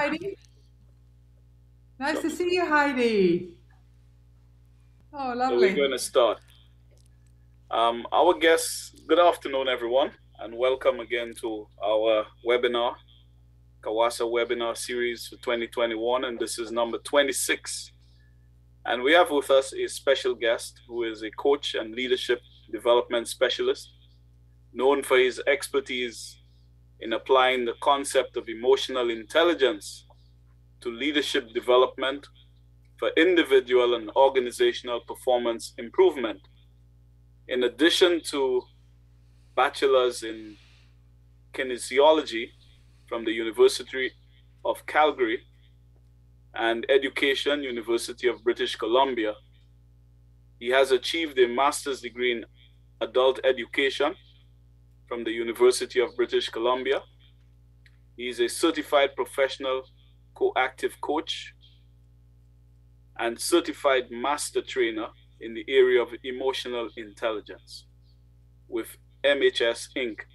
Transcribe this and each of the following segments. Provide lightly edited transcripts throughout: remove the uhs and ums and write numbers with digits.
Heidi. Nice to So, see you, Heidi. Oh, so we're going lovely. to start. Our guests, good afternoon, everyone, and welcome again to our webinar, CAWASA webinar series for 2021, and this is number 26. And we have with us a special guest who is a coach and leadership development specialist, known for his expertise in applying the concept of emotional intelligence to leadership development for individual and organizational performance improvement. In addition to bachelor's in kinesiology from the University of Calgary and education, University of British Columbia, he has achieved a master's degree in adult education from the University of British Columbia. He is a certified professional coactive coach and certified master trainer in the area of emotional intelligence with MHS Inc.,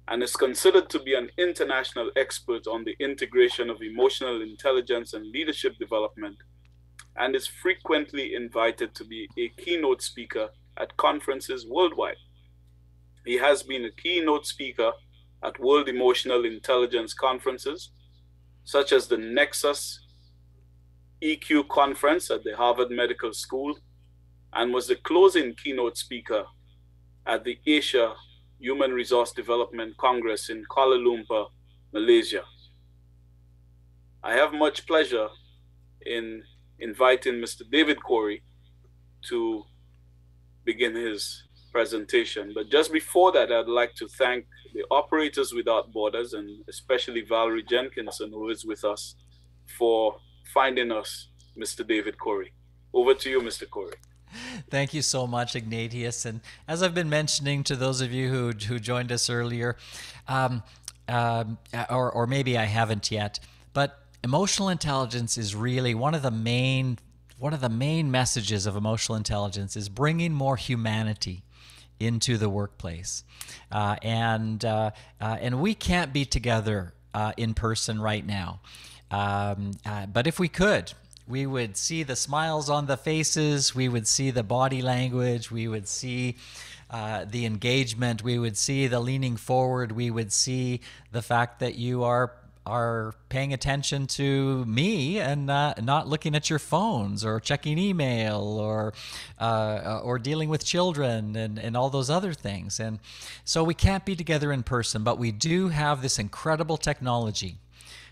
and is considered to be an international expert on the integration of emotional intelligence and leadership development, and is frequently invited to be a keynote speaker at conferences worldwide. He has been a keynote speaker at World Emotional Intelligence conferences, such as the Nexus EQ conference at the Harvard Medical School, and was the closing keynote speaker at the Asia Human Resource Development Congress in Kuala Lumpur, Malaysia. I have much pleasure in inviting Mr. David Cory to begin his presentation. But just before that, I'd like to thank the Operators Without Borders, and especially Valerie Jenkinson, who is with us, for finding us Mr. David Cory. Over to you, Mr. Cory. Thank you so much, Ignatius. And as I've been mentioning to those of you who joined us earlier, or maybe I haven't yet, but emotional intelligence is really one of the main messages of emotional intelligence is bringing more humanity into the workplace, and we can't be together in person right now. But if we could, we would see the smiles on the faces, we would see the body language, we would see the engagement, we would see the leaning forward, we would see the fact that you are paying attention to me and not looking at your phones or checking email or dealing with children and all those other things. And so we can't be together in person, but we do have this incredible technology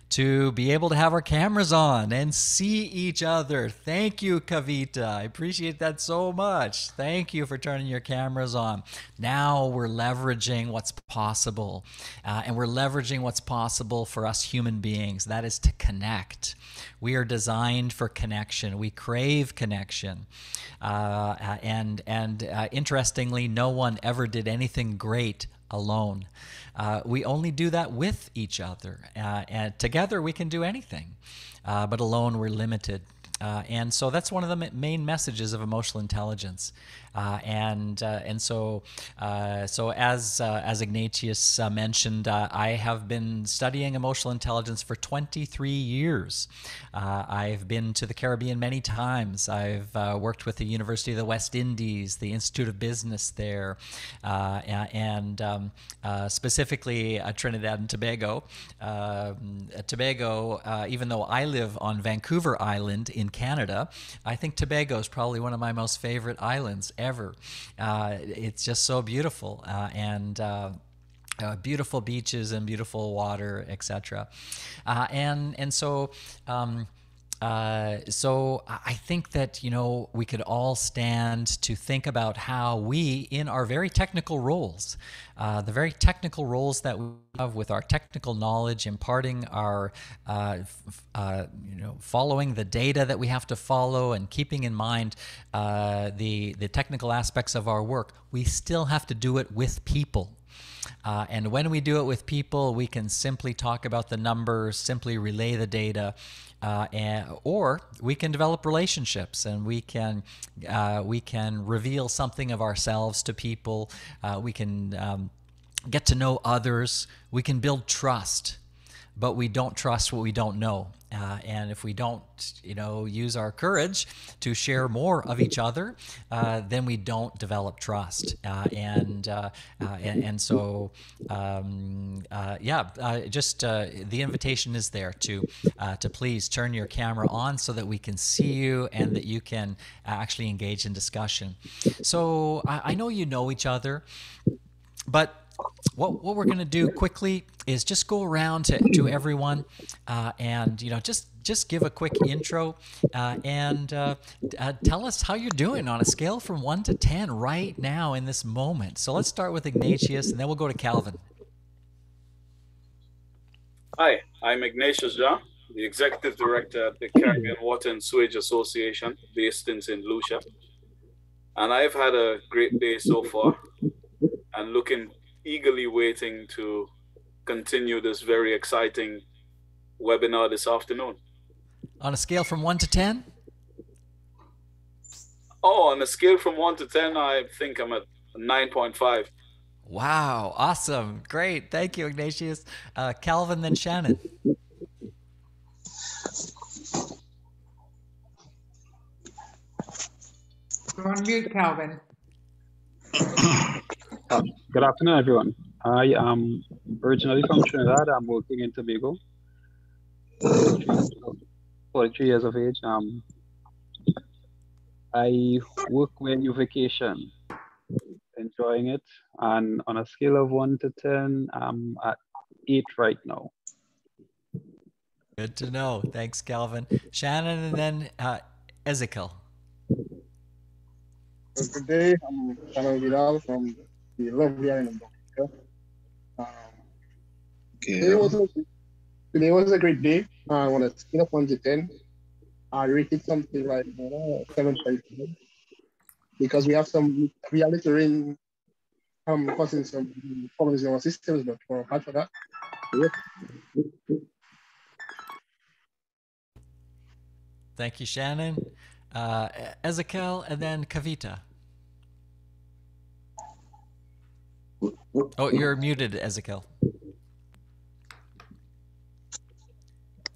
to be able to have our cameras on and see each other. Thank you, Kavita. I appreciate that so much. Thank you for turning your cameras on. Now we're leveraging what's possible, and we're leveraging what's possible for us human beings. That is to connect. We are designed for connection. We crave connection. And interestingly, no one ever did anything great alone. We only do that with each other. And together we can do anything, but alone we're limited. And so that's one of the main messages of emotional intelligence. So as Ignatius mentioned, I have been studying emotional intelligence for 23 years. I've been to the Caribbean many times. I've worked with the University of the West Indies, the Institute of Business there, and specifically Trinidad and Tobago. Even though I live on Vancouver Island in Canada, I think Tobago is probably one of my most favorite islands ever. It's just so beautiful, and beautiful beaches and beautiful water, etc. So I think that, we could all stand to think about how we, in our very technical roles, the very technical roles that we have with our technical knowledge, imparting our, following the data that we have to follow and keeping in mind the technical aspects of our work, we still have to do it with people. And when we do it with people, we can simply talk about the numbers, simply relay the data, or we can develop relationships, and we can reveal something of ourselves to people. We can get to know others. We can build trust. but we don't trust what we don't know. And if we don't, use our courage to share more of each other, then we don't develop trust. The invitation is there to please turn your camera on so that we can see you and that you can actually engage in discussion. So I know you know each other, but what we're going to do quickly is just go around to everyone and just give a quick intro and tell us how you're doing on a scale from 1 to 10 right now in this moment. So let's start with Ignatius, and then we'll go to Calvin. Hi, I'm Ignatius Jean, the Executive Director at the Caribbean Water and Sewage Association based in St. Lucia. And I've had a great day so far and eagerly waiting to continue this very exciting webinar this afternoon. On a scale from 1 to 10? Oh, on a scale from 1 to 10, I think I'm at 9.5. Wow, awesome. Great. Thank you, Ignatius. Calvin, then Shannon. You're on mute, Calvin. Good afternoon, everyone. I am originally from Trinidad. I'm working in Tobago. 43 years of age. I work when you vacation, enjoying it. And on a scale of 1 to 10, I'm at 8 right now. Good to know. Thanks, Calvin. Shannon, and then Ezekiel. Good day. I'm Shannon Vidal from the lovely island of Dominica. Today was a great day. On a scale of 1 to 10, I rated something like 7.5 because we have little causing some problems in our systems, but apart from that, yeah. Thank you, Shannon. Ezekiel, and then Kavita. Oh, you're muted, Ezekiel.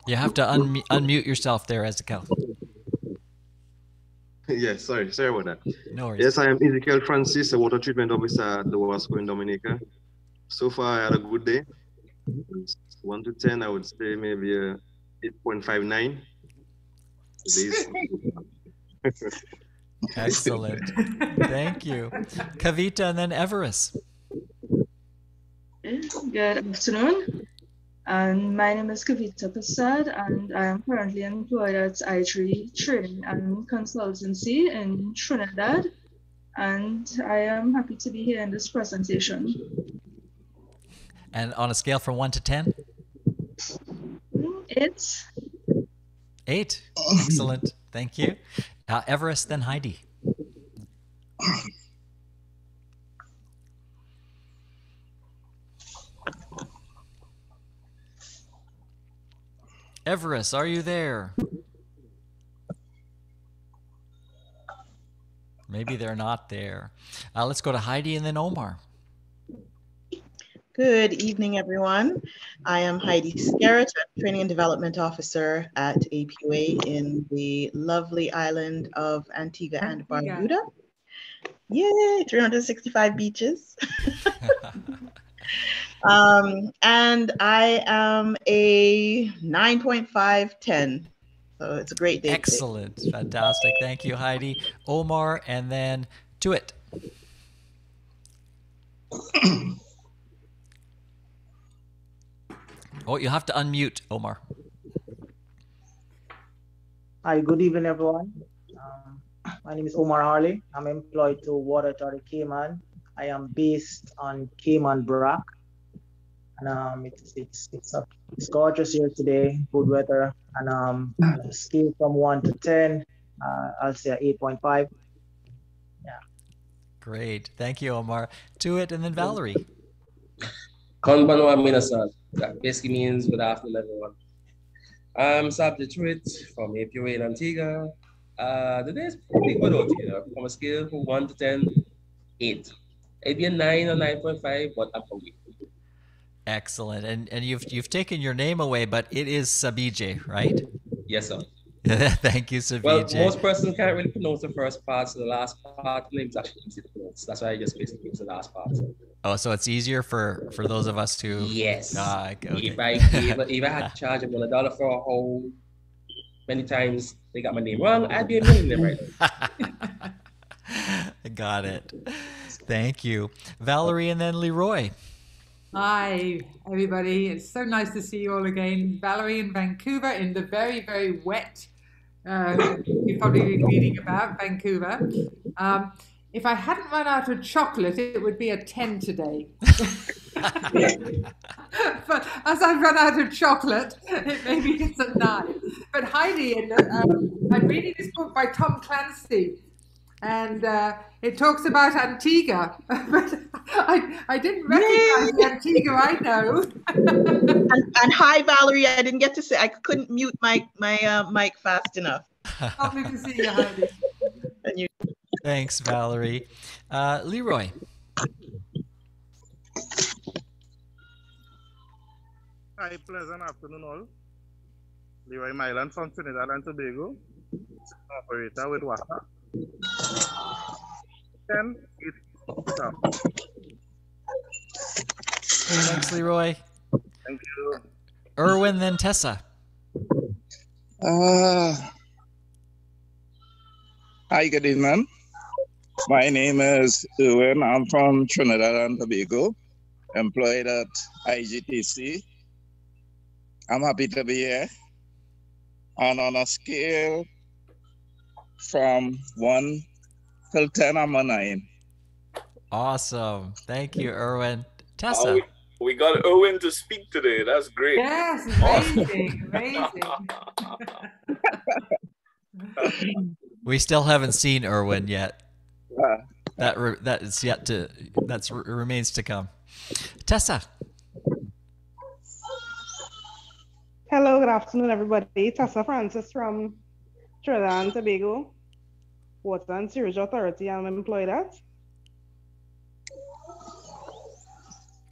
You have to unmute yourself there, Ezekiel. Yes, sorry about that. No worries. Yes, I am Ezekiel Francis, a water treatment officer at the CAWASA in Dominica. So far, I had a good day. 1 to 10, I would say maybe 8.59. Excellent. Thank you. Kavita, and then Everest. Good afternoon. And my name is Kavita Prasad, and I am currently employed at I3 Training and Consultancy in Trinidad. And I am happy to be here in this presentation. And on a scale from 1 to 10? 8. 8. Excellent. Thank you. Everest, then Heidi. Everest, are you there? Maybe they're not there. Let's go to Heidi and then Omar. Good evening, everyone. I am Heidi Scarrett, Training and Development Officer at APUA in the lovely island of Antigua and Barbuda. Yay, 365 beaches. And I am a 9.5/10. So it's a great day. Excellent. Today. Fantastic. Thank you, Heidi. Omar, and then Tuit. Oh, you have to unmute, Omar. Hi, good evening, everyone. My name is Omar Harley. I'm employed to Water Authority Cayman. I am based on Cayman Brac. And it's gorgeous here today, good weather. And on a scale from 1 to 10, I'll say 8.5. Yeah. Great. Thank you, Omar. Tuit, and then Valerie. Konbanwa Minasan. That basically means good afternoon, everyone. I'm Sabdi Truitt from APUA in Antigua. The day is pretty good out here. From a scale from 1 to 10, 8. It'd be a 9 or 9.5, but up a week. Excellent. And you've taken your name away, but it is Sabije, right? Yes, sir. Thank you, Well, Sabije. most persons can't really pronounce the first part, so the last part of the name is actually easy to pronounce. That's why I just basically use the last part. Oh, so it's easier for those of us who... Yes. Okay. If I had to charge them $1 for a home, many times they got my name wrong, I'd be a millionaire right now. Got it. Thank you. Valerie and then Leroy. Hi, everybody. It's so nice to see you all again. Valerie in Vancouver in the very, very wet, you've probably been reading about Vancouver. If I hadn't run out of chocolate, it would be a 10 today. But as I've run out of chocolate, maybe it's a 9. But Heidi, I'm reading this book by Tom Clancy. And it talks about Antigua, but I didn't recognize the Antigua I know. and hi, Valerie. I didn't get to say, I couldn't mute my mic fast enough. Lovely to see you, Heidi. And you. Thanks, Valerie. Leroy. Hi, pleasant afternoon all. Leroy Mylan from Trinidad and Tobago, operator with WASA. 10, 8, Thanks, Leroy. Thank you. Erwin, then Tessa. Hi, good evening. My name is Erwin. I'm from Trinidad and Tobago, employed at IGTC. I'm happy to be here. And on a scale from 1 till 10, I'm a 9. Awesome. Thank you, Erwin. Tessa. We got Owen to speak today. That's great. Yes, amazing, amazing. We still haven't seen Erwin yet. That remains to come. Tessa. Hello, good afternoon, everybody. Tessa Francis from Trinidad and Tobago, Water and Sewage Authority. I'm employed at.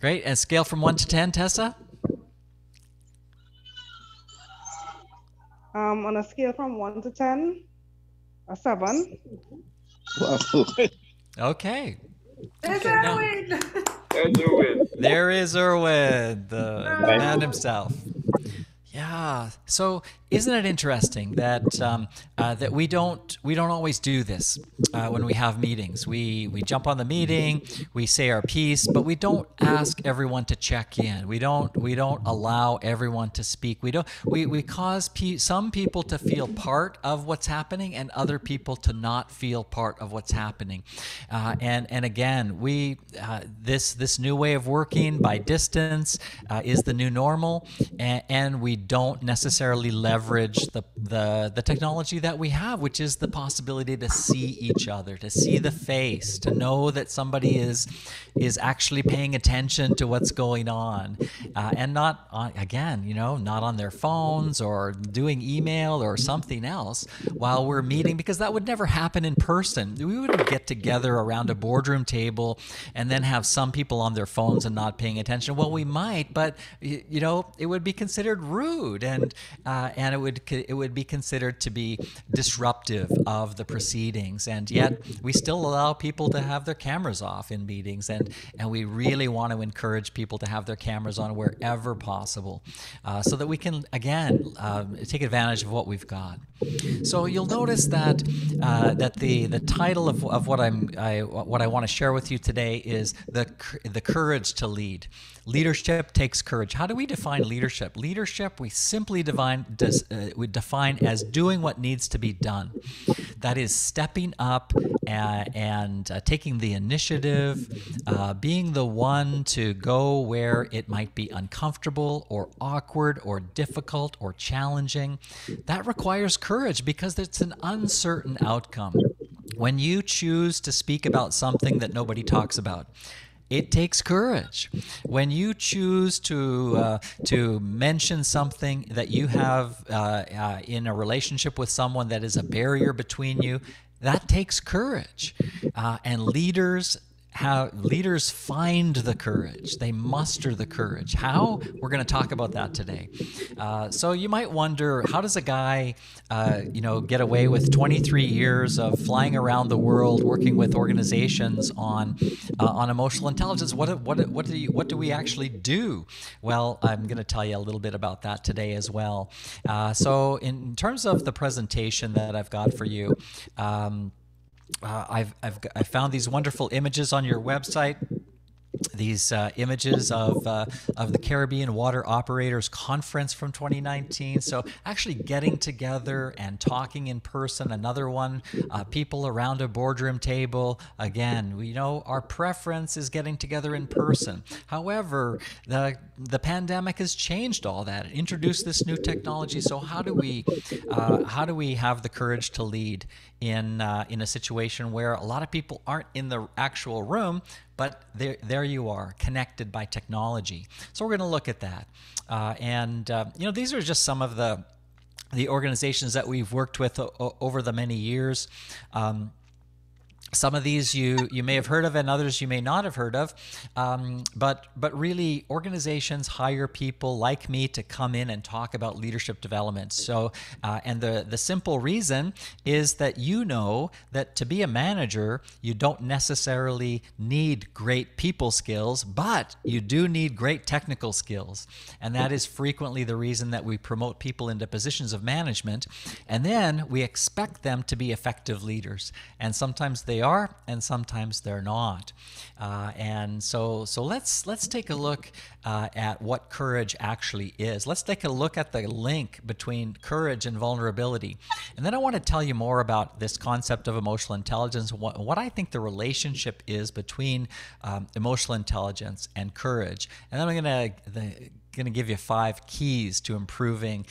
Great. And scale from 1 to 10, Tessa? On a scale from 1 to 10, a 7. Okay. There's Erwin. There's Erwin. There is Erwin, the man himself. Yeah. So isn't it interesting that that we don't always do this when we have meetings? We jump on the meeting, we say our piece, but we don't ask everyone to check in. We don't allow everyone to speak. We cause some people to feel part of what's happening and other people to not feel part of what's happening. And again, this new way of working by distance is the new normal, and we don't necessarily leverage the technology that we have, which is the possibility to see each other, to see the face, to know that somebody is actually paying attention to what's going on, and not on their phones or doing email or something else while we're meeting, because that would never happen in person. We wouldn't get together around a boardroom table and then have some people on their phones and not paying attention. Well, we might, but it would be considered rude, and it would be considered to be disruptive of the proceedings. And yet we still allow people to have their cameras off in meetings, and we really want to encourage people to have their cameras on wherever possible, so that we can again take advantage of what we've got. So you'll notice that the title of what I want to share with you today is the courage to lead. Leadership takes courage. How do we define leadership? Leadership we simply define as doing what needs to be done. That is stepping up and taking the initiative, being the one to go where it might be uncomfortable or awkward or difficult or challenging. That requires courage because it's an uncertain outcome. When you choose to speak about something that nobody talks about, it takes courage. When you choose to mention something that you have in a relationship with someone that is a barrier between you, that takes courage. And leaders leaders find the courage. They muster the courage. How? We're going to talk about that today. So you might wonder, how does a guy, get away with 23 years of flying around the world, working with organizations on emotional intelligence? What do we actually do? Well, I'm going to tell you a little bit about that today as well. So in terms of the presentation that I've got for you, I found these wonderful images on your website. These images of the Caribbean Water Operators Conference from 2019. So actually getting together and talking in person. Another one, people around a boardroom table. Again, we know our preference is getting together in person. However, the pandemic has changed all that. It introduced this new technology. So how do we have the courage to lead in a situation where a lot of people aren't in the actual room, but there you are, connected by technology. So we're going to look at that. These are just some of the organizations that we've worked with over the many years. Some of these you may have heard of, and others you may not have heard of. But really, organizations hire people like me to come in and talk about leadership development. So, and the simple reason is that you know that to be a manager, you don't necessarily need great people skills, but you do need great technical skills. And that is frequently the reason that we promote people into positions of management. And then we expect them to be effective leaders. And sometimes they are, and sometimes they're not. And so let's take a look at what courage actually is. Let's take a look at the link between courage and vulnerability. And then I want to tell you more about this concept of emotional intelligence, what I think the relationship is between emotional intelligence and courage. And then I'm going to give you 5 keys to improving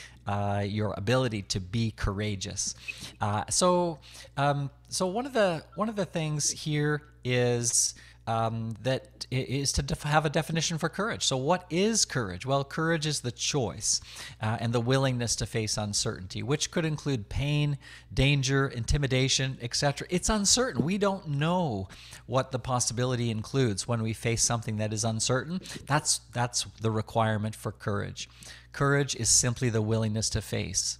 your ability to be courageous. So one of the things here is to have a definition for courage. So what is courage? Well, courage is the choice and the willingness to face uncertainty, which could include pain, danger, intimidation, etc. It's uncertain. We don't know what the possibility includes when we face something that is uncertain. That's the requirement for courage. Courage is simply the willingness to face.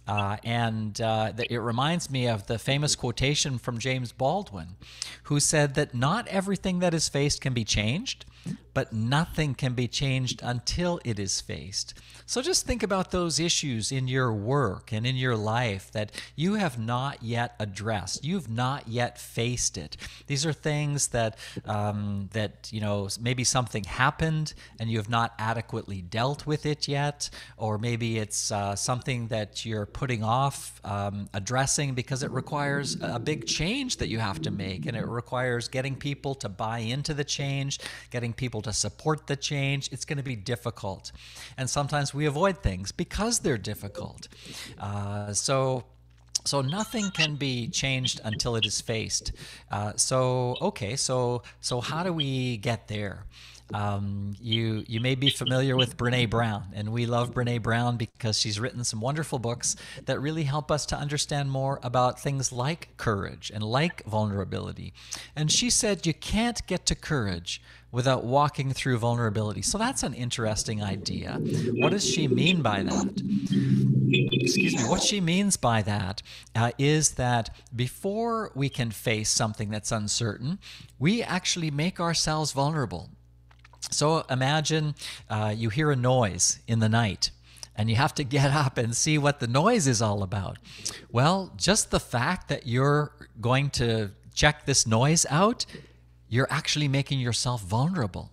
It reminds me of the famous quotation from James Baldwin, who said that not everything that is faced can be changed, but nothing can be changed until it is faced. So just think about those issues in your work and in your life that you have not yet addressed. You've not yet faced it. These are things that maybe something happened and you have not adequately dealt with it yet, or maybe it's something that you're putting off addressing because it requires a big change that you have to make, and it requires getting people to buy into the change, getting people to support the change. It's going to be difficult. And sometimes we avoid things because they're difficult. So nothing can be changed until it is faced. So how do we get there? You may be familiar with Brené Brown, and we love Brené Brown because she's written some wonderful books that really help us to understand more about things like courage and like vulnerability. And she said you can't get to courage without walking through vulnerability. So that's an interesting idea. What does she mean by that? Excuse me. What she means by that is that before we can face something that's uncertain, we actually make ourselves vulnerable. So imagine you hear a noise in the night and you have to get up and see what the noise is all about. Well, just the fact that you're going to check this noise out, you're actually making yourself vulnerable.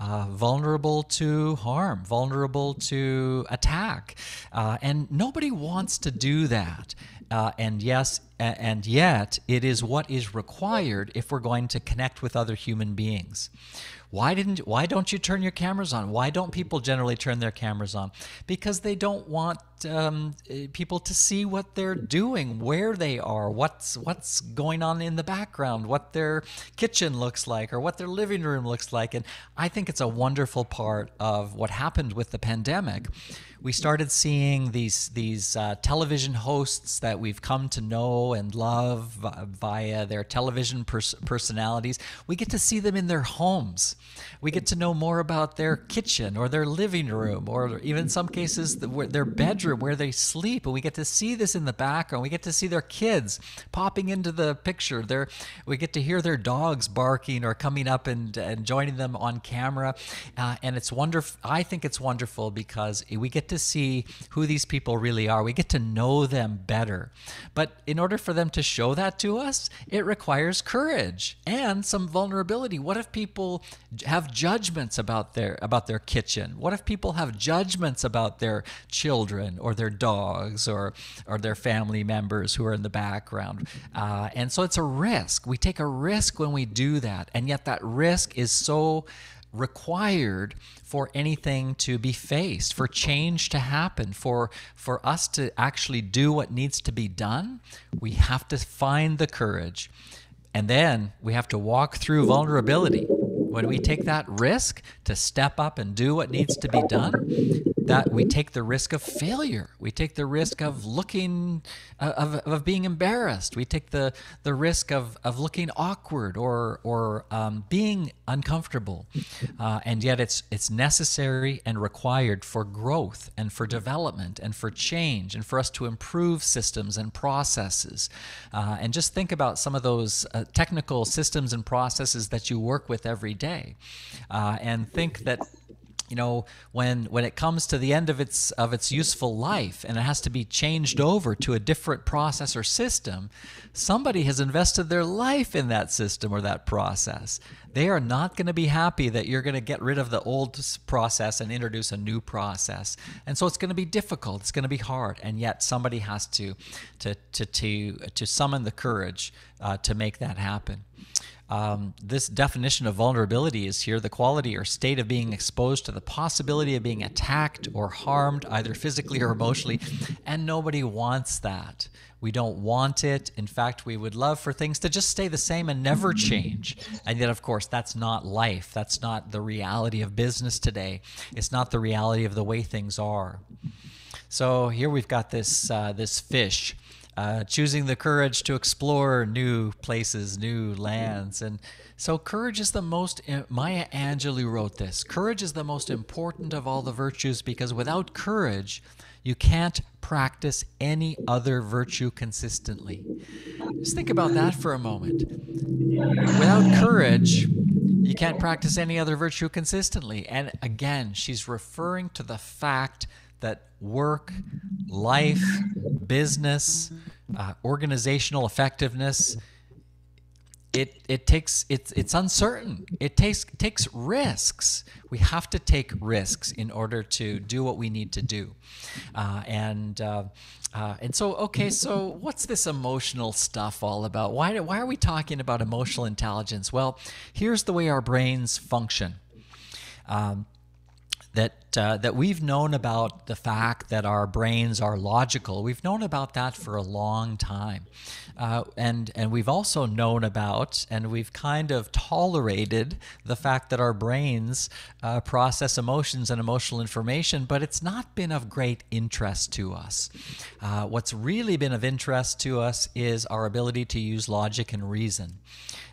Vulnerable to harm, vulnerable to attack. And nobody wants to do that. And yet it is what is required if we're going to connect with other human beings. Why don't you turn your cameras on? Why don't people generally turn their cameras on? Because they don't want people to see what they're doing, where they are, what's going on in the background, what their kitchen looks like, or what their living room looks like. And I think it's a wonderful part of what happened with the pandemic we started seeing these television hosts that we've come to know and love via their television personalities. We get to see them in their homes. We get to know more about their kitchen or their living room, or even in some cases their bedroom where they sleep. And we get to see this in the background. We get to see their kids popping into the picture. We get to hear their dogs barking or coming up and joining them on camera. And it's wonderful. I think it's wonderful because we get to see who these people really are. We get to know them better. But in order for them to show that to us, it requires courage and some vulnerability. What if people have judgments about their kitchen? What if people have judgments about their children or their dogs or their family members who are in the background? And so it's a risk. We take a risk when we do that, and yet that risk is so required for anything to be faced, for change to happen, for us to actually do what needs to be done. We have to find the courage, and then we have to walk through vulnerability. When we take that risk to step up and do what needs to be done, that we take the risk of failure. We take the risk of looking, of being embarrassed. We take the risk of looking awkward or being uncomfortable. And yet it's necessary and required for growth and for development and for change and for us to improve systems and processes. And just think about some of those technical systems and processes that you work with every day. And think that, you know, when it comes to the end of its useful life and it has to be changed over to a different process or system, somebody has invested their life in that system or that process. They are not going to be happy that you're going to get rid of the old process and introduce a new process. And so it's going to be difficult. It's going to be hard. And yet somebody has to summon the courage to make that happen. This definition of vulnerability is here: the quality or state of being exposed to the possibility of being attacked or harmed, either physically or emotionally, and nobody wants that. We don't want it. In fact, we would love for things to just stay the same and never change. And yet, of course, that's not life. That's not the reality of business today. It's not the reality of the way things are. So here we've got this fish. Choosing the courage to explore new places, new lands. And so courage is the most, Maya Angelou wrote this, courage is the most important of all the virtues, because without courage, you can't practice any other virtue consistently. Just think about that for a moment. Without courage, you can't practice any other virtue consistently. And again, she's referring to the fact that work, life, business, organizational effectiveness, it's uncertain. It takes risks. We have to take risks in order to do what we need to do. And so, okay, so what's this emotional stuff all about? Why are we talking about emotional intelligence? Well, here's the way our brains function. That we've known about the fact that our brains are logical. We've known about that for a long time. And we've also known about, and we've kind of tolerated the fact that our brains process emotions and emotional information, but it's not been of great interest to us. What's really been of interest to us is our ability to use logic and reason.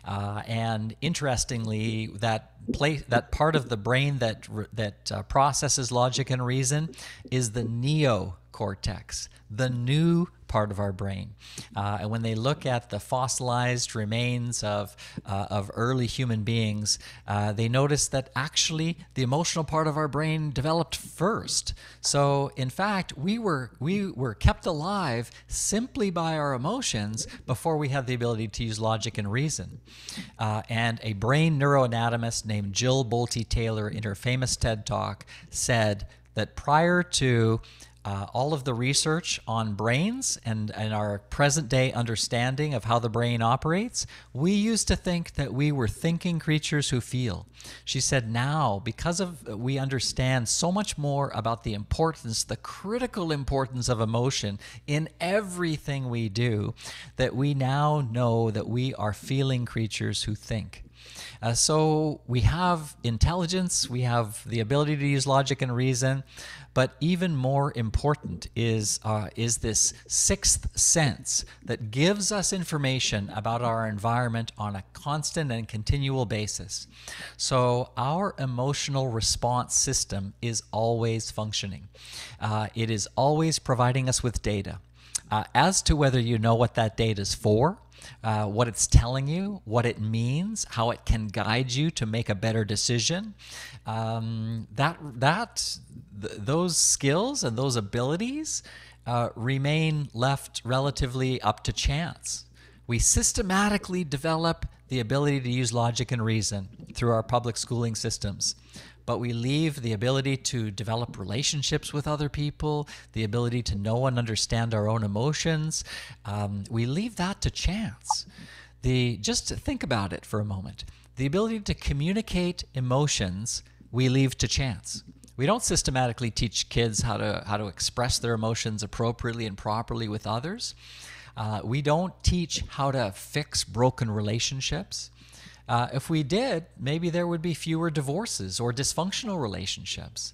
And interestingly, that part of the brain that processes logic and reason is the neocortex, the new part of our brain. And when they look at the fossilized remains of early human beings, they notice that actually the emotional part of our brain developed first. So in fact, we were kept alive simply by our emotions before we had the ability to use logic and reason. And a brain neuroanatomist named Jill Bolte Taylor, in her famous TED Talk, said that prior to all of the research on brains and our present-day understanding of how the brain operates, we used to think that we were thinking creatures who feel. She said now, because we understand so much more about the importance, the critical importance of emotion in everything we do, that we now know that we are feeling creatures who think. So we have intelligence, we have the ability to use logic and reason, but even more important is this sixth sense that gives us information about our environment on a constant and continual basis. So our emotional response system is always functioning. It is always providing us with data. As to whether you know what that data is for, what it's telling you, what it means, how it can guide you to make a better decision, those skills and those abilities remain left relatively up to chance. We systematically develop the ability to use logic and reason through our public schooling systems. But we leave the ability to develop relationships with other people, the ability to know and understand our own emotions, we leave that to chance. Just think about it for a moment. The ability to communicate emotions, we leave to chance. We don't systematically teach kids how to express their emotions appropriately and properly with others. We don't teach how to fix broken relationships. If we did, maybe there would be fewer divorces or dysfunctional relationships.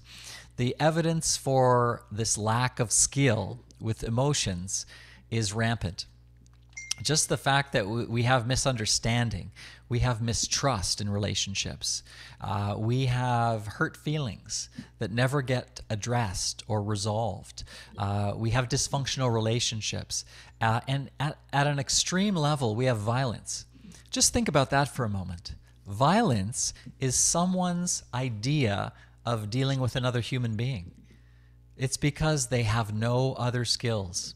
The evidence for this lack of skill with emotions is rampant. Just the fact that we have misunderstanding, we have mistrust in relationships, we have hurt feelings that never get addressed or resolved, we have dysfunctional relationships, and at an extreme level, we have violence. Just think about that for a moment. Violence is someone's idea of dealing with another human being. It's because they have no other skills.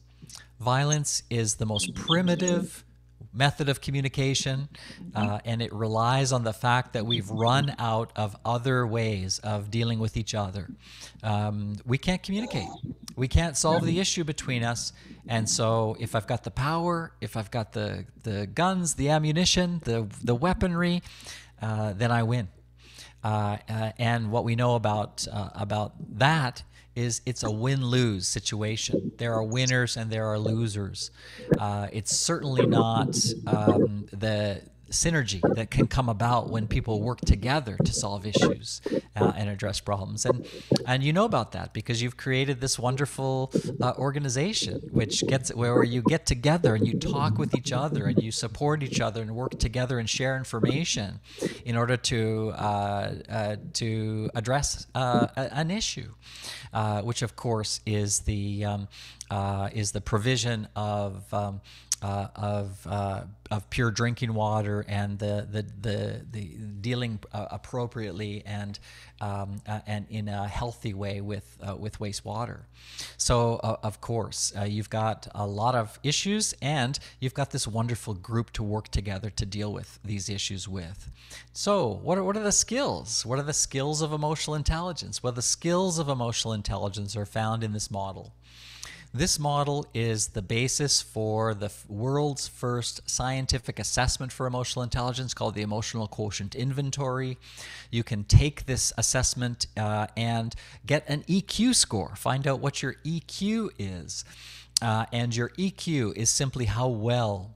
Violence is the most primitive method of communication, and it relies on the fact that we've run out of other ways of dealing with each other. We can't communicate. We can't solve the issue between us. And so if I've got the power, if I've got the guns, the ammunition, the weaponry, then I win. And what we know about that is it's a win-lose situation. There are winners and there are losers. It's certainly not the synergy that can come about when people work together to solve issues and address problems. And you know about that because you've created this wonderful organization where you get together and you talk with each other and you support each other and work together and share information in order to address an issue, which of course is the provision of pure drinking water and the dealing appropriately and in a healthy way with wastewater. So of course you've got a lot of issues and you've got this wonderful group to work together to deal with these issues with. So what are the skills? What are the skills of emotional intelligence? Well, the skills of emotional intelligence are found in this model. This model is the basis for the world's first scientific assessment for emotional intelligence called the Emotional Quotient Inventory. You can take this assessment and get an EQ score, find out what your EQ is. And your EQ is simply how well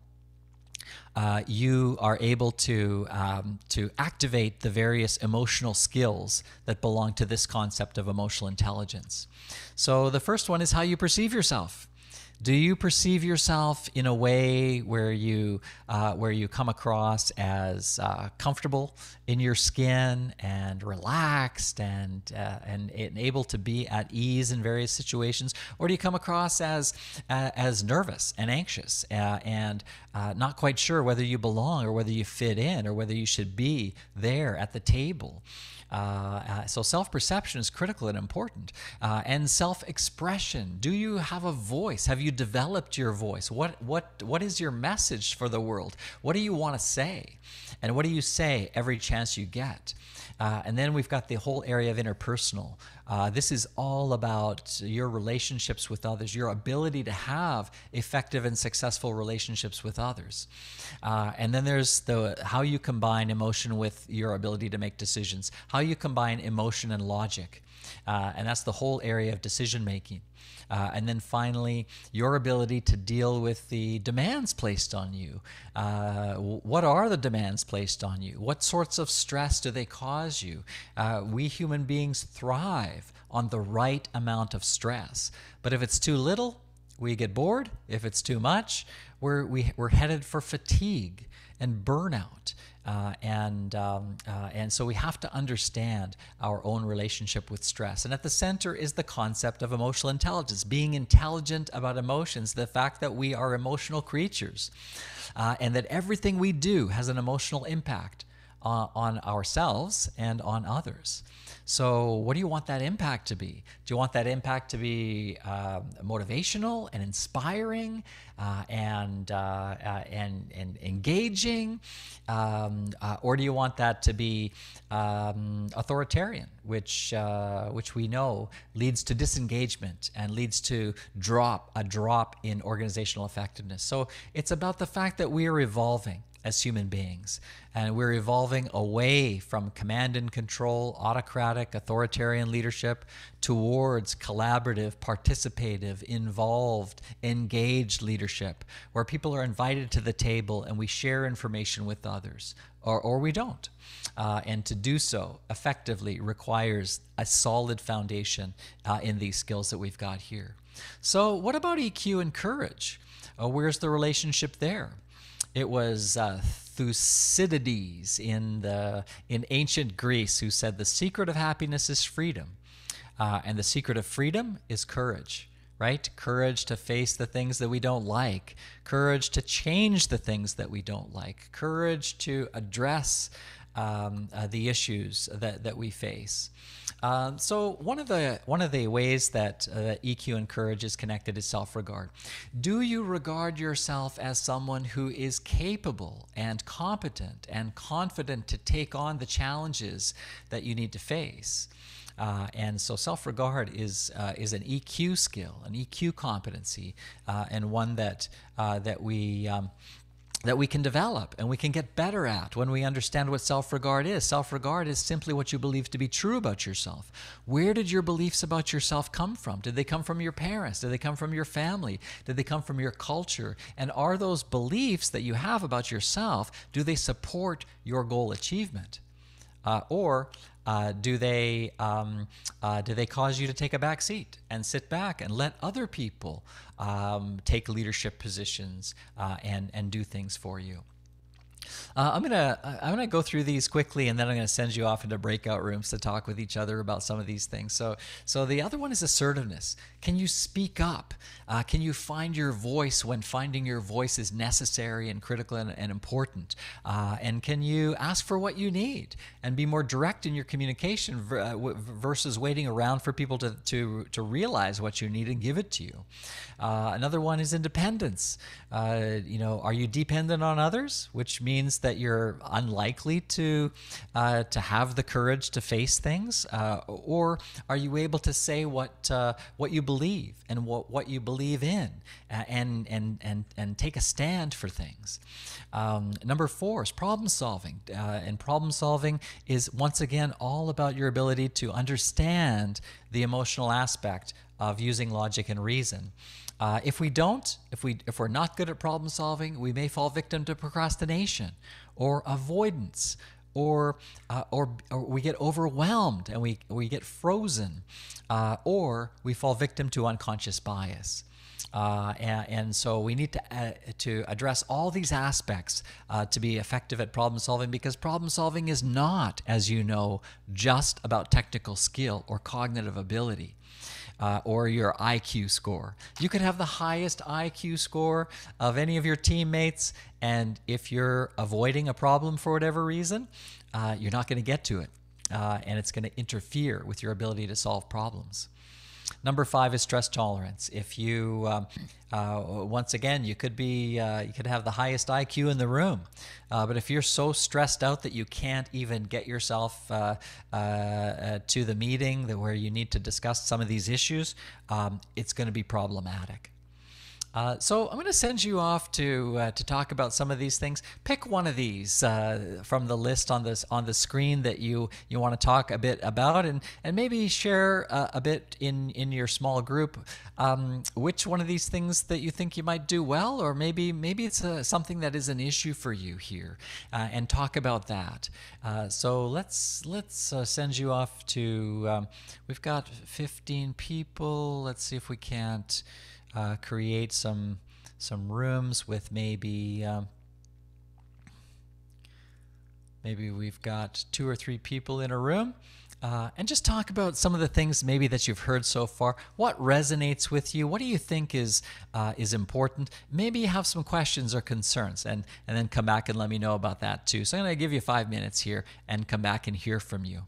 you are able to activate the various emotional skills that belong to this concept of emotional intelligence. So the first one is how you perceive yourself. Do you perceive yourself in a way where you come across as comfortable in your skin and relaxed and able to be at ease in various situations, or do you come across as nervous and anxious and not quite sure whether you belong or whether you fit in or whether you should be there at the table? So self-perception is critical and important. And self-expression. Do you have a voice? Have you developed your voice? What is your message for the world? What do you want to say? And what do you say every chance you get? And then we've got the whole area of interpersonal. This is all about your relationships with others, your ability to have effective and successful relationships with others. And then there's how you combine emotion with your ability to make decisions, how you combine emotion and logic. And that's the whole area of decision making. And then finally, your ability to deal with the demands placed on you. What are the demands placed on you? What sorts of stress do they cause you? We human beings thrive on the right amount of stress. But if it's too little, we get bored. If it's too much, we're headed for fatigue and burnout. And so we have to understand our own relationship with stress. And at the center is the concept of emotional intelligence, being intelligent about emotions, the fact that we are emotional creatures, and that everything we do has an emotional impact on ourselves and on others. So what do you want that impact to be? Do you want that impact to be motivational and inspiring and engaging? Or do you want that to be authoritarian, which we know leads to disengagement and leads to a drop in organizational effectiveness? So it's about the fact that we are evolving as human beings, and we're evolving away from command and control, autocratic, authoritarian leadership towards collaborative, participative, involved, engaged leadership, where people are invited to the table and we share information with others, or we don't. And to do so effectively requires a solid foundation in these skills that we've got here. So what about EQ and courage? Where's the relationship there? It was Thucydides in ancient Greece who said the secret of happiness is freedom, and the secret of freedom is courage, right? Courage to face the things that we don't like, courage to change the things that we don't like, courage to address the issues that we face. So one of the ways that EQ and courage is connected is self-regard. Do you regard yourself as someone who is capable and competent and confident to take on the challenges that you need to face? And so self-regard is an EQ skill, an EQ competency, and one that we can develop and we can get better at when we understand what self-regard is. Self-regard is simply what you believe to be true about yourself. Where did your beliefs about yourself come from? Did they come from your parents? Did they come from your family? Did they come from your culture? And are those beliefs that you have about yourself, do they support your goal achievement? Or do they cause you to take a back seat and sit back and let other people take leadership positions and do things for you? I'm gonna go through these quickly, and then I'm gonna send you off into breakout rooms to talk with each other about some of these things. So the other one is assertiveness. Can you speak up? Can you find your voice when finding your voice is necessary and critical and important? And can you ask for what you need and be more direct in your communication versus waiting around for people to realize what you need and give it to you? Another one is independence. Are you dependent on others, which means that you're unlikely to have the courage to face things, or are you able to say what you believe and what you believe in, and take a stand for things? Number 4 is problem solving, and problem solving is once again all about your ability to understand the emotional aspect of using logic and reason. If we're not good at problem solving, we may fall victim to procrastination or avoidance, or we get overwhelmed and we get frozen, or we fall victim to unconscious bias. And so we need to address all these aspects to be effective at problem solving, because problem solving is not, as you know, just about technical skill or cognitive ability. Or your IQ score. You could have the highest IQ score of any of your teammates, and if you're avoiding a problem for whatever reason, you're not going to get to it, and it's going to interfere with your ability to solve problems. Number 5 is stress tolerance. If you, once again, you could have the highest IQ in the room, but if you're so stressed out that you can't even get yourself to the meeting where you need to discuss some of these issues, it's going to be problematic. So I'm going to send you off to talk about some of these things. Pick one of these from the list on the screen that you want to talk a bit about, and maybe share a bit in your small group which one of these things that you think you might do well, or maybe it's something that is an issue for you here, and talk about that. So let's send you off to. We've got 15 people. Let's see if we can't. Create some rooms with maybe we've got 2 or 3 people in a room, and just talk about some of the things maybe that you've heard so far. What resonates with you? What do you think is important? Maybe you have some questions or concerns, and then come back and let me know about that too. So I'm going to give you 5 minutes here and come back and hear from you.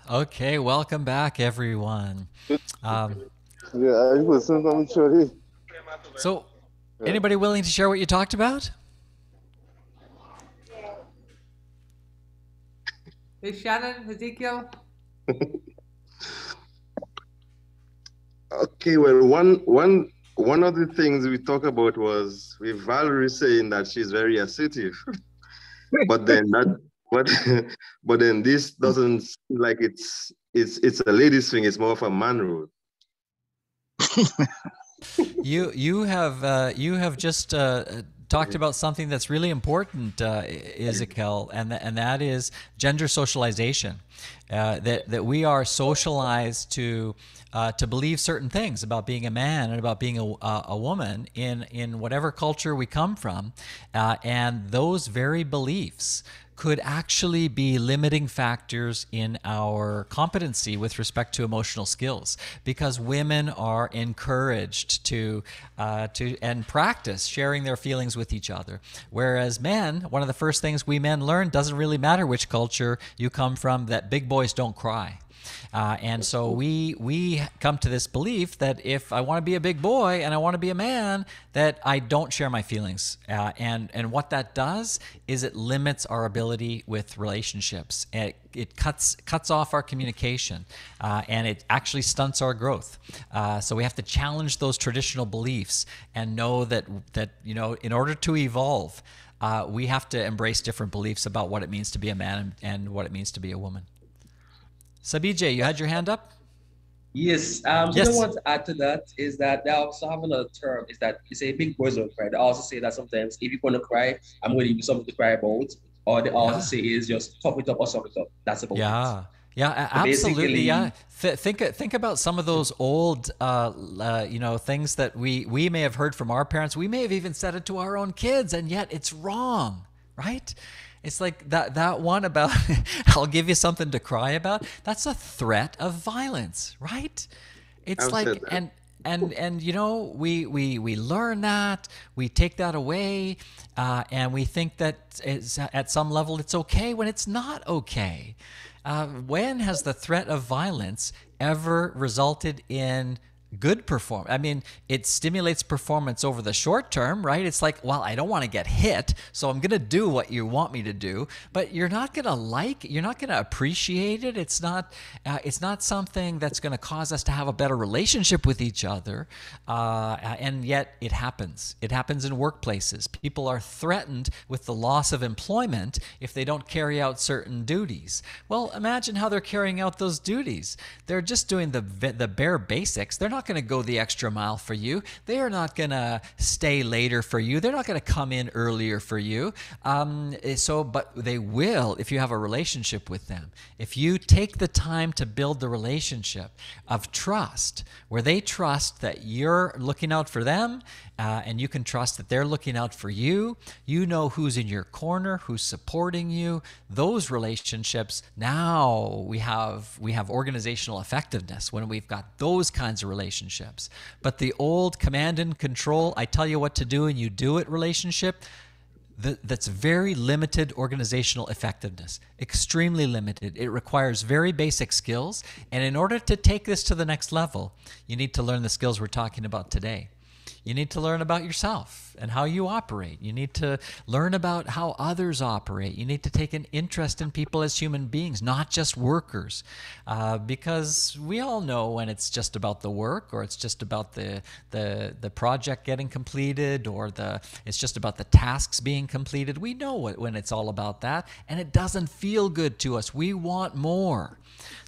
Okay, welcome back, everyone. Yeah, I listen to Chori. So, anybody willing to share what you talked about? Hey, Shannon, Ezekiel. Okay, well, one of the things we talked about was with Valerie saying that she's very assertive, but then but but then this doesn't seem like it's a ladies thing. It's more of a man rule. You have just talked about something that's really important, Ezekiel, and that is gender socialization. That we are socialized to believe certain things about being a man and about being a woman in whatever culture we come from, and those very beliefs could actually be limiting factors in our competency with respect to emotional skills, because women are encouraged to and practice sharing their feelings with each other, whereas men, one of the first things we men learn, doesn't really matter which culture you come from, that big boys don't cry. And so we come to this belief that if I want to be a big boy and I want to be a man, that I don't share my feelings. And what that does is it limits our ability with relationships. It cuts off our communication, and it actually stunts our growth. So we have to challenge those traditional beliefs and know that in order to evolve, we have to embrace different beliefs about what it means to be a man and what it means to be a woman. Sabijay, you had your hand up? Yes. Yes. What I want to add to that is that they also have another term, is that you say big boys don't cry. They also say that sometimes if you're going to cry, I'm going to give you something to cry about. Or they also say is just top it up or sum it up. That's about it. Yeah, So absolutely. Yeah, think about some of those old, things that we may have heard from our parents. We may have even said it to our own kids, and yet it's wrong, right? It's like that one about I'll give you something to cry about. That's a threat of violence, right? It's I've like said that. and we learn that, we take that away, and we think that at some level it's okay when it's not okay. When has the threat of violence ever resulted in good performance? I mean, it stimulates performance over the short term, right? It's like, well, I don't want to get hit, so I'm going to do what you want me to do, but you're not going to you're not going to appreciate it. It's not something that's going to cause us to have a better relationship with each other, and yet it happens. It happens in workplaces. People are threatened with the loss of employment if they don't carry out certain duties. Well, imagine how they're carrying out those duties. They're just doing the bare basics. They're not going to go the extra mile for you. They are not going to stay later for you. They're not going to come in earlier for you. But they will if you have a relationship with them. If you take the time to build the relationship of trust, where they trust that you're looking out for them, and you can trust that they're looking out for you. You know who's in your corner, who's supporting you. Those relationships, now we have organizational effectiveness when we've got those kinds of relationships. But the old command and control, I tell you what to do and you do it relationship, that's very limited organizational effectiveness, extremely limited. It requires very basic skills. And in order to take this to the next level, you need to learn the skills we're talking about today. You need to learn about yourself and how you operate. You need to learn about how others operate. You need to take an interest in people as human beings, not just workers. Because we all know when it's just about the work, or it's just about the project getting completed, or it's just about the tasks being completed. We know when it's all about that, and it doesn't feel good to us. We want more.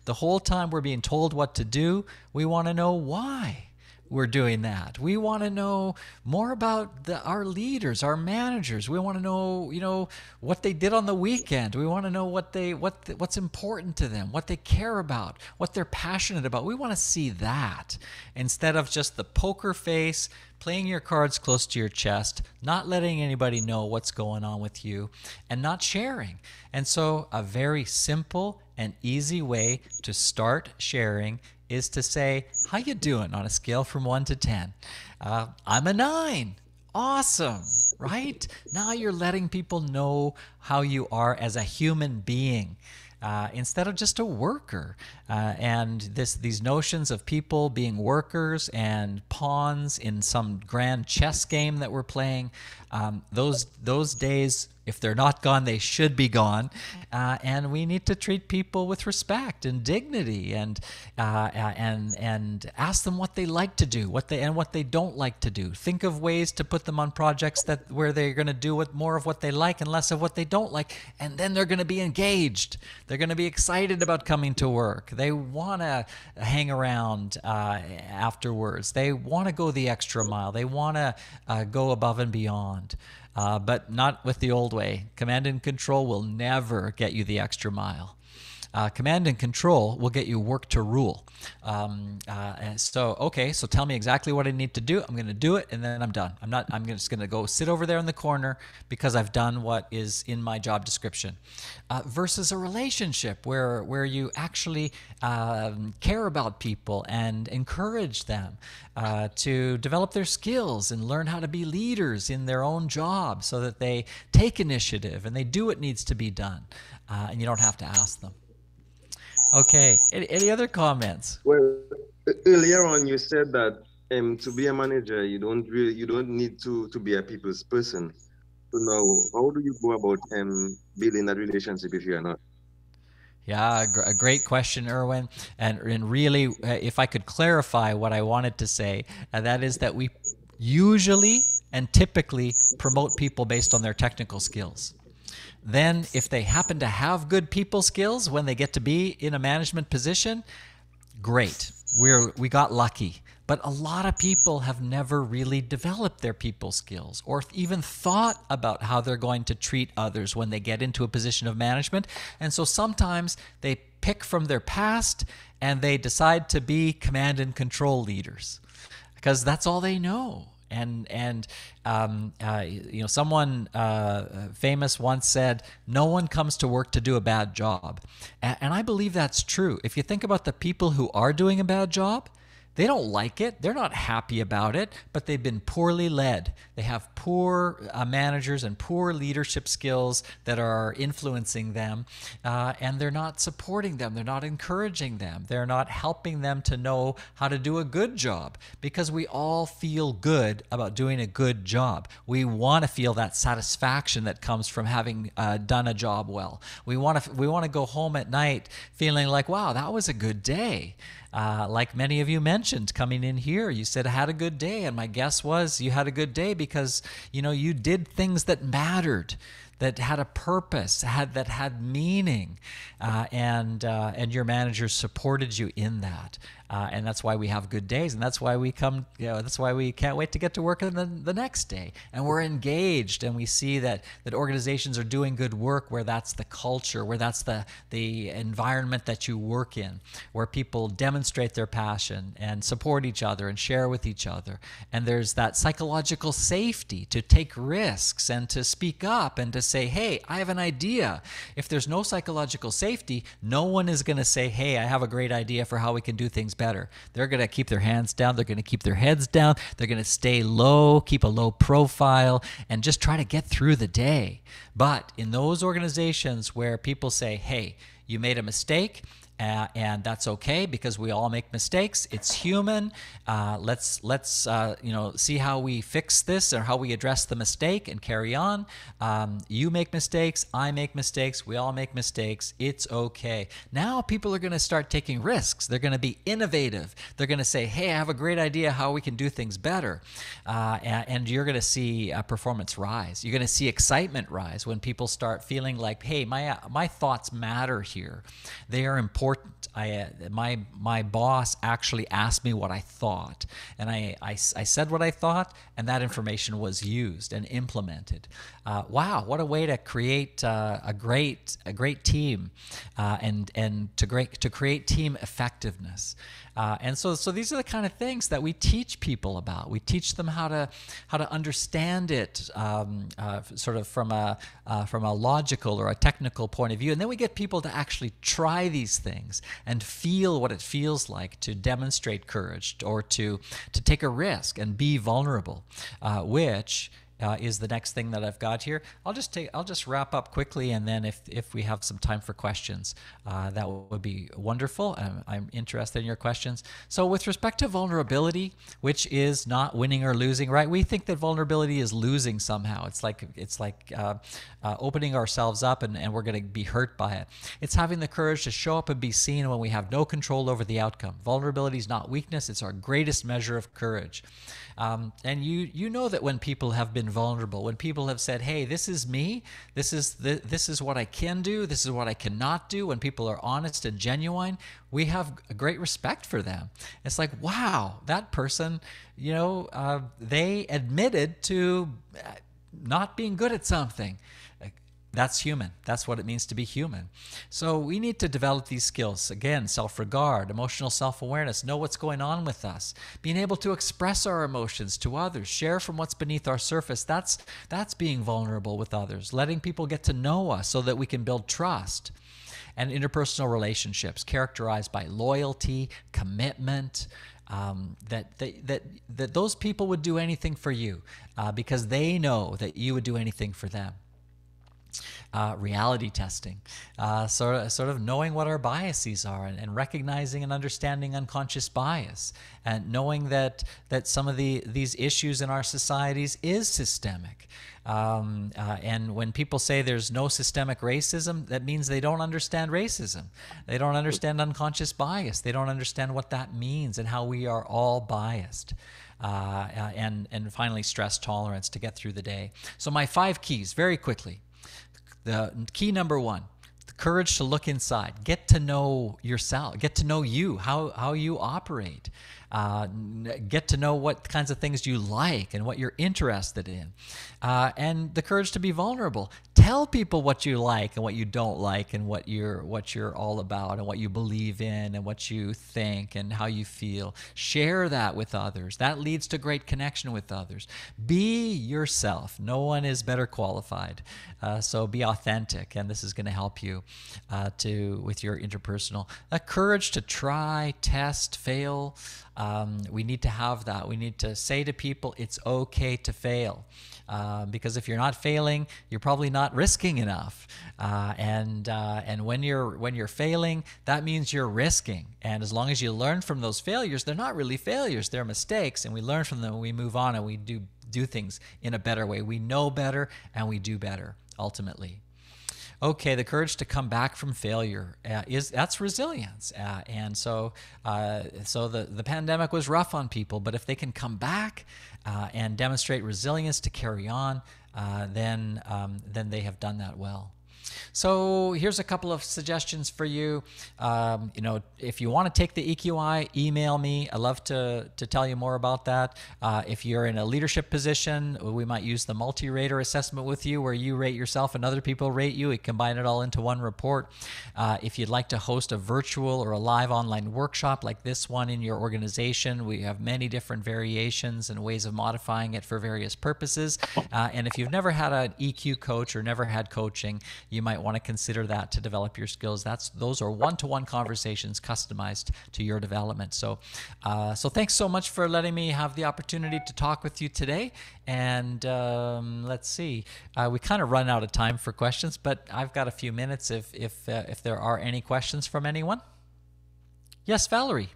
The whole time we're being told what to do, we want to know why we're doing that. We want to know more about our leaders, our managers. We want to know, what they did on the weekend. We want to know what's important to them, what they care about, what they're passionate about. We want to see that instead of just the poker face, playing your cards close to your chest, not letting anybody know what's going on with you, and not sharing. And so a very simple and easy way to start sharing is to say, how you doing on a scale from 1 to 10? I'm a 9. Awesome, right? Now you're letting people know how you are as a human being. Instead of just a worker. And these notions of people being workers and pawns in some grand chess game that we're playing, those days, if they're not gone, they should be gone. And we need to treat people with respect and dignity, and ask them what they like to do, what they don't like to do. Think of ways to put them on projects where they're going to do more of what they like and less of what they don't like, and then they're going to be engaged. They're going to be excited about coming to work. They want to hang around afterwards. They want to go the extra mile. They want to go above and beyond. But not with the old way. Command and control will never get you the extra mile. Command and control will get you work to rule. So tell me exactly what I need to do. I'm going to do it, and then I'm done. I'm just going to go sit over there in the corner because I've done what is in my job description. Versus a relationship where you actually care about people and encourage them to develop their skills and learn how to be leaders in their own job, so that they take initiative and they do what needs to be done, and you don't have to ask them. Okay. Any other comments? Well, earlier on you said that to be a manager, you don't need to be a people's person. So now, how do you go about building that relationship if you are not? Yeah, a great question, Erwin. And really, if I could clarify what I wanted to say, that is that we usually and typically promote people based on their technical skills. Then if they happen to have good people skills when they get to be in a management position, great. We got lucky. But a lot of people have never really developed their people skills or even thought about how they're going to treat others when they get into a position of management. And so sometimes they pick from their past and they decide to be command and control leaders because that's all they know. And someone famous once said, no one comes to work to do a bad job. And I believe that's true. If you think about the people who are doing a bad job, they don't like it. They're not happy about it, but they've been poorly led. They have poor managers and poor leadership skills that are influencing them, and they're not supporting them. They're not encouraging them. They're not helping them to know how to do a good job, because we all feel good about doing a good job. We want to feel that satisfaction that comes from having done a job well. We want to go home at night feeling like, wow, that was a good day. Like many of you mentioned coming in here, you said I had a good day, and my guess was you had a good day because you did things that mattered, that had a purpose, that had meaning, and your managers supported you in that. And that's why we have good days, and that's why we come. That's why we can't wait to get to work the next day, and we're engaged, and we see that organizations are doing good work where that's the culture, where that's the environment that you work in, where people demonstrate their passion and support each other and share with each other, and there's that psychological safety to take risks and to speak up and to say, hey, I have an idea. If there's no psychological safety, no one is going to say, hey, I have a great idea for how we can do things better. They're going to keep their hands down. They're going to keep their heads down. They're going to stay low, keep a low profile, and just try to get through the day. But in those organizations where people say, hey, you made a mistake, and that's okay because we all make mistakes. It's human. Let's see how we fix this or how we address the mistake and carry on. You make mistakes. I make mistakes. We all make mistakes. It's okay. Now people are going to start taking risks. They're going to be innovative. They're going to say, hey, I have a great idea how we can do things better. And you're going to see performance rise. You're going to see excitement rise when people start feeling like, hey, my thoughts matter here. They are important. My boss actually asked me what I thought, and I said what I thought, and that information was used and implemented. Wow, what a way to create a great team, and to create team effectiveness. And so these are the kind of things that we teach people about. We teach them how to understand it, sort of from a logical or a technical point of view, and then we get people to actually try these things and feel what it feels like to demonstrate courage or to take a risk and be vulnerable, which is the next thing that I've got here. I'll just wrap up quickly, and then if we have some time for questions, that would be wonderful. I'm interested in your questions. So with respect to vulnerability, which is not winning or losing, right? We think that vulnerability is losing somehow. It's like opening ourselves up and we're going to be hurt by it. It's having the courage to show up and be seen when we have no control over the outcome. Vulnerability is not weakness. It's our greatest measure of courage. And you know that when people have been vulnerable, when people have said, hey, this is me, this is what I can do, this is what I cannot do, when people are honest and genuine, we have a great respect for them. It's like, wow, that person, they admitted to not being good at something. That's human. That's what it means to be human. So we need to develop these skills. Again, self-regard, emotional self-awareness, know what's going on with us, being able to express our emotions to others, share from what's beneath our surface. That's being vulnerable with others, letting people get to know us so that we can build trust. And interpersonal relationships characterized by loyalty, commitment, that those people would do anything for you because they know that you would do anything for them. Reality testing, sort of knowing what our biases are and recognizing and understanding unconscious bias, and knowing that some of these issues in our societies is systemic. And when people say there's no systemic racism, that means they don't understand racism. They don't understand unconscious bias. They don't understand what that means and how we are all biased. And finally, stress tolerance to get through the day. So my 5 keys, very quickly. The key number 1, the courage to look inside, get to know yourself, get to know you, how you operate, get to know what kinds of things you like and what you're interested in, and the courage to be vulnerable. Tell people what you like and what you don't like and what you're all about and what you believe in and what you think and how you feel. Share that with others. That leads to great connection with others. Be yourself. No one is better qualified. So be authentic, and this is going to help you with your interpersonal. Courage to try, test, fail. We need to have that. We need to say to people, it's okay to fail. Because if you're not failing, you're probably not risking enough. And when you're failing, that means you're risking. And as long as you learn from those failures, they're not really failures, they're mistakes. And we learn from them, and we move on, and we do things in a better way. We know better, and we do better, ultimately. Okay, the courage to come back from failure that's resilience, and so the pandemic was rough on people, but if they can come back and demonstrate resilience to carry on, then they have done that well. So here's a couple of suggestions for you. If you want to take the EQI, email me. I'd love to tell you more about that. If you're in a leadership position, we might use the multi-rater assessment with you, where you rate yourself and other people rate you. We combine it all into one report. If you'd like to host a virtual or a live online workshop like this one in your organization, we have many different variations and ways of modifying it for various purposes. And if you've never had an EQ coach or never had coaching, you might want to consider that to develop your skills. Those are one-to-one conversations customized to your development. So thanks so much for letting me have the opportunity to talk with you today. And let's see, we kind of run out of time for questions, but I've got a few minutes if there are any questions from anyone. Yes, Valerie.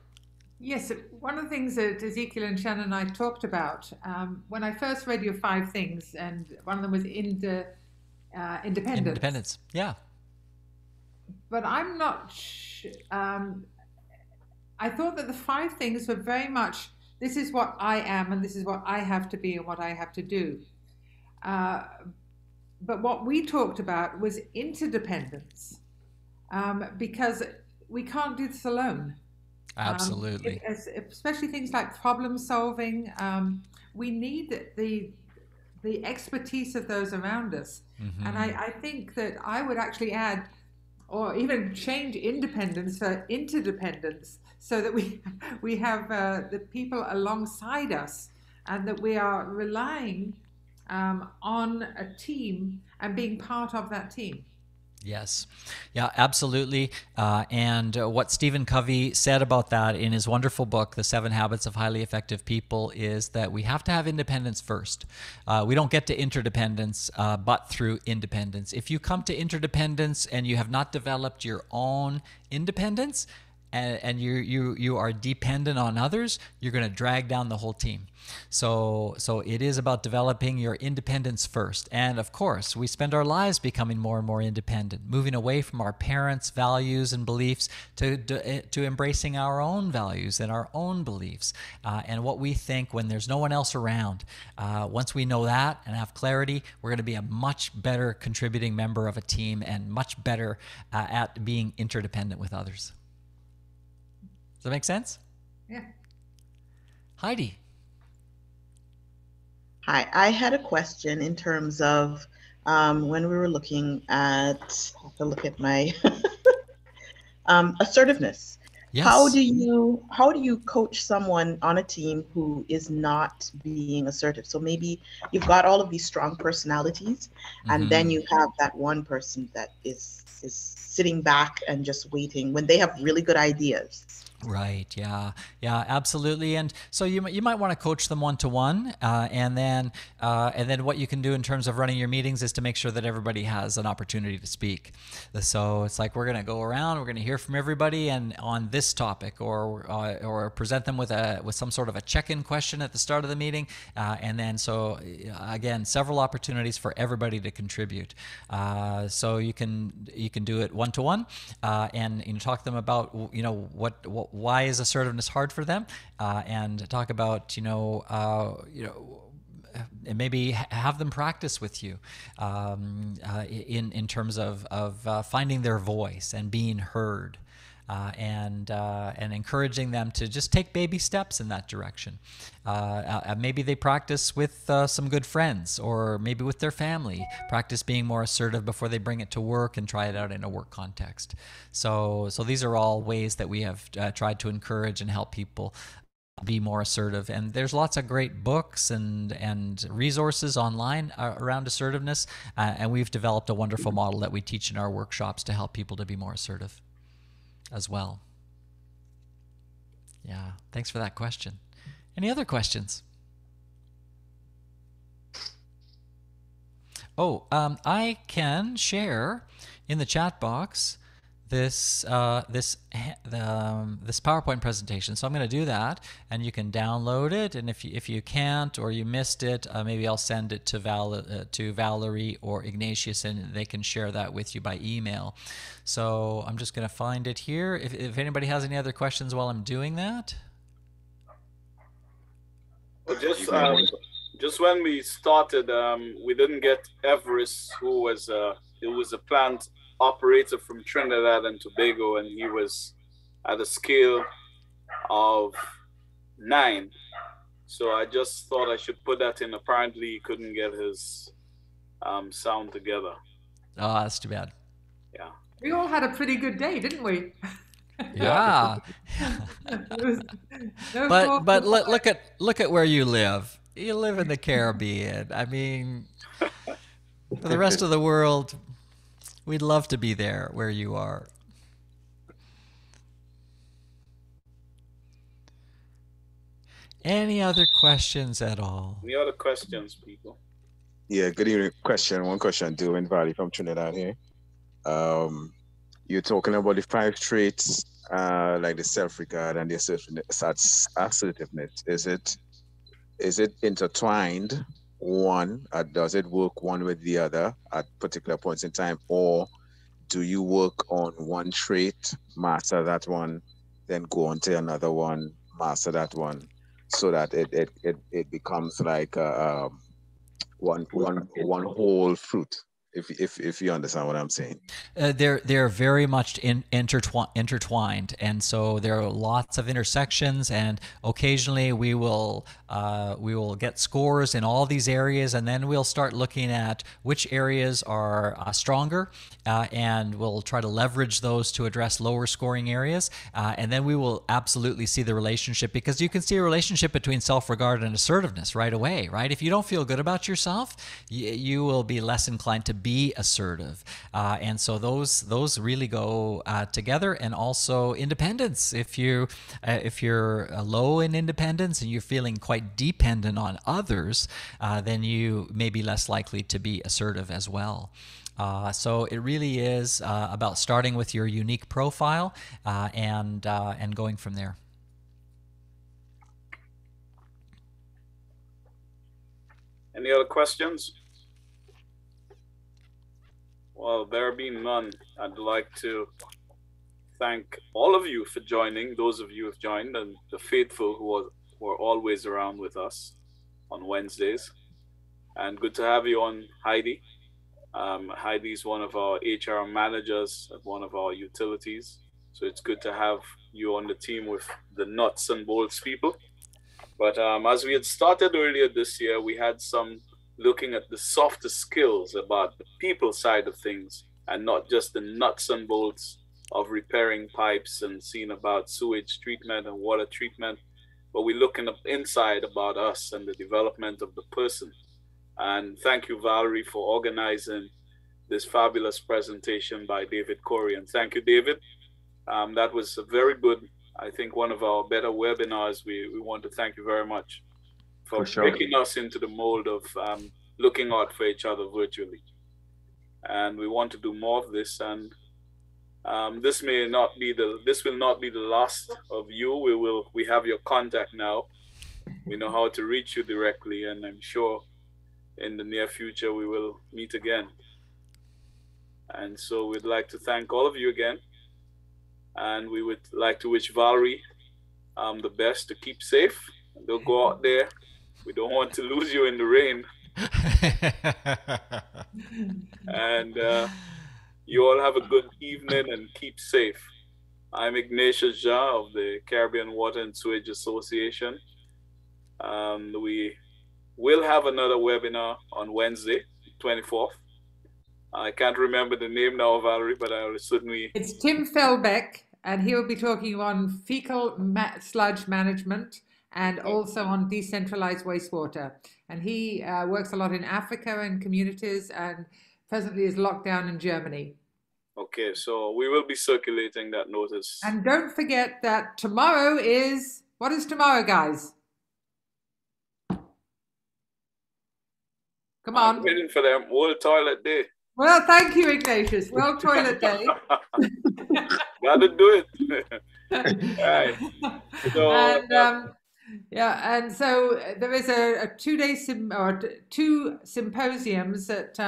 Yes, one of the things that Ezekiel and Shannon and I talked about when I first read your 5 things, and one of them was independence. Independence, yeah. But I'm not. I thought that the 5 things were very much, this is what I am, and this is what I have to be, and what I have to do. But what we talked about was interdependence, because we can't do this alone. Absolutely. Especially things like problem solving. We need the expertise of those around us. Mm-hmm. And I think that I would actually add, or even change independence for interdependence, so that we have the people alongside us, and that we are relying on a team and being part of that team. Yes. Yeah, absolutely. And what Stephen Covey said about that in his wonderful book, The 7 Habits of Highly Effective People, is that we have to have independence first. We don't get to interdependence but through independence. If you come to interdependence and you have not developed your own independence, and you are dependent on others, you're going to drag down the whole team. So it is about developing your independence first. And of course, we spend our lives becoming more and more independent, moving away from our parents' values and beliefs to embracing our own values and our own beliefs and what we think when there's no one else around. Once we know that and have clarity, we're going to be a much better contributing member of a team and much better at being interdependent with others. Does that make sense? Yeah. Heidi. Hi, I had a question in terms of when we were looking at, I have to look at my assertiveness. Yes. How do you coach someone on a team who is not being assertive? So maybe you've got all of these strong personalities, and then you have that one person that is sitting back and just waiting when they have really good ideas. Right. Yeah. Yeah. Absolutely. And so you might want to coach them one-to-one, and then what you can do in terms of running your meetings is to make sure that everybody has an opportunity to speak. So it's like we're going to go around, we're going to hear from everybody, and on this topic, or present them with some sort of a check-in question at the start of the meeting, and then so again, several opportunities for everybody to contribute. So you can do it one-to-one, and talk to them about why is assertiveness hard for them, and talk about and maybe have them practice with you in terms of finding their voice and being heard, and encouraging them to just take baby steps in that direction. Maybe they practice with some good friends, or maybe with their family, practice being more assertive before they bring it to work and try it out in a work context. So these are all ways that we have tried to encourage and help people be more assertive. And there's lots of great books and resources online around assertiveness, and we've developed a wonderful model that we teach in our workshops to help people to be more assertive as well. Yeah, thanks for that question. Any other questions? Oh, I can share in the chat box this PowerPoint presentation. So I'm going to do that, and you can download it. And if you can't, or you missed it, maybe I'll send it to Valerie or Ignatius, and they can share that with you by email. So I'm just going to find it here. If anybody has any other questions while I'm doing that. Well, just when we started, we didn't get Everest, who was a plant operator from Trinidad and Tobago, and he was at a scale of 9. So I just thought I should put that in. Apparently, he couldn't get his sound together. Oh, that's too bad. Yeah. We all had a pretty good day, didn't we? Yeah. But look at where you live. You live in the Caribbean. I mean, for the rest of the world, we'd love to be there where you are. Any other questions at all? Any other questions, people? Yeah, good evening. One question, Dylan Valley from Trinidad here. You're talking about the 5 traits, like the self-regard and the assertiveness. Is it intertwined? One, does it work one with the other at particular points in time, or do you work on one trait, master that one, then go on to another one, master that one, so that it becomes like one whole fruit? If you understand what I'm saying. They're very much intertwined, and so there are lots of intersections, and occasionally we will get scores in all these areas, and then we'll start looking at which areas are stronger, and we'll try to leverage those to address lower scoring areas, and then we will absolutely see the relationship, because you can see a relationship between self-regard and assertiveness right away, right? If you don't feel good about yourself, you will be less inclined to be assertive. And so those really go together, and also independence. If you're low in independence and you're feeling quite dependent on others, then you may be less likely to be assertive as well. So it really is about starting with your unique profile and going from there. Any other questions? Well, there being none, I'd like to thank all of you for joining, those of you who have joined, and the faithful who are always around with us on Wednesdays. And good to have you on, Heidi. Heidi is one of our HR managers at one of our utilities. So it's good to have you on the team with the nuts and bolts people. But as we had started earlier this year, we had some looking at the softer skills about the people side of things, and not just the nuts and bolts of repairing pipes and seeing about sewage treatment and water treatment. But we're looking up inside about us and the development of the person. And thank you, Valerie, for organizing this fabulous presentation by David Cory. And thank you, David. That was a very good, I think, one of our better webinars. We want to thank you very much for breaking us into the mold of looking out for each other virtually. And we want to do more of this. And this will not be the last of you. We have your contact now. We know how to reach you directly, and I'm sure in the near future we will meet again. And so we'd like to thank all of you again. And we would like to wish Valerie the best, to keep safe. Don't go out there. We don't want to lose you in the rain. And you all have a good evening and keep safe. I'm Ignatius Jean of the Caribbean Water and Sewage Association. We will have another webinar on Wednesday, 24th. I can't remember the name now, Valerie, but I will certainly... It's Tim Felbeck, and he will be talking on fecal sludge management and also on decentralized wastewater. And he works a lot in Africa and communities, and presently is locked down in Germany. Okay, so we will be circulating that notice. And don't forget that tomorrow is... What is tomorrow, guys? Come on. I'm waiting for them. World Toilet Day. Well, thank you, Ignatius. World Toilet Day. Gotta do it. Right. So, and so there is a 2-day two symposiums that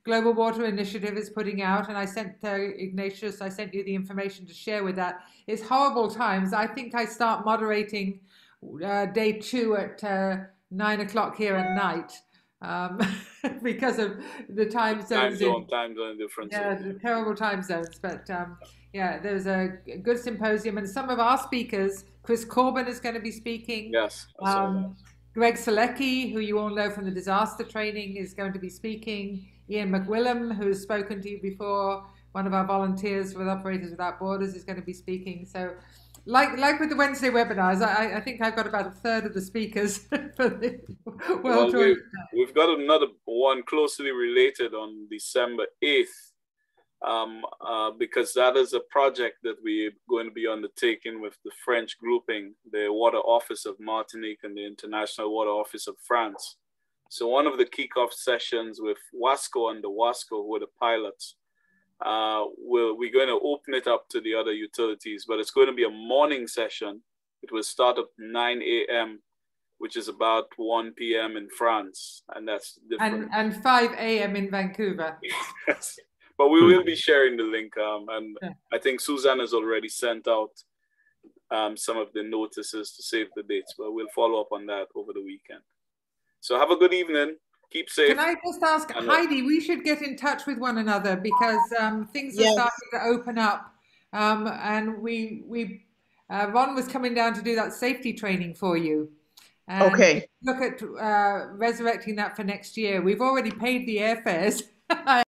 Global Water Initiative is putting out, and I sent Ignatius, I sent you the information to share with that. It's horrible times. I think I start moderating day 2 at 9 o'clock here at night. Because of the time zones. Time zone differences. Yeah, the terrible time zones. But yeah, there's a good symposium, and some of our speakers, Chris Corbin is going to be speaking. Yes. Greg Selecki, who you all know from the disaster training, is going to be speaking. Ian McWillam, who has spoken to you before, one of our volunteers with Operators Without Borders, is going to be speaking. So, like with the Wednesday webinars, I think I've got about a third of the speakers for the World Tour. We've got another one closely related on December 8th, because that is a project that we're going to be undertaking with the French grouping, the Water Office of Martinique and the International Water Office of France. So one of the kickoff sessions with WASCO and the WASCO, who are the pilots, we're going to open it up to the other utilities, but it's going to be a morning session. It will start at 9 a.m., which is about 1 p.m. in France, and that's different. And 5 a.m. in Vancouver. Yes. But we will be sharing the link, and I think Suzanne has already sent out some of the notices to save the dates, but we'll follow up on that over the weekend. So have a good evening. Keep safe. Can I just ask, Heidi, we should get in touch with one another because things are starting to open up. And Ron was coming down to do that safety training for you. And look at resurrecting that for next year. We've already paid the airfares.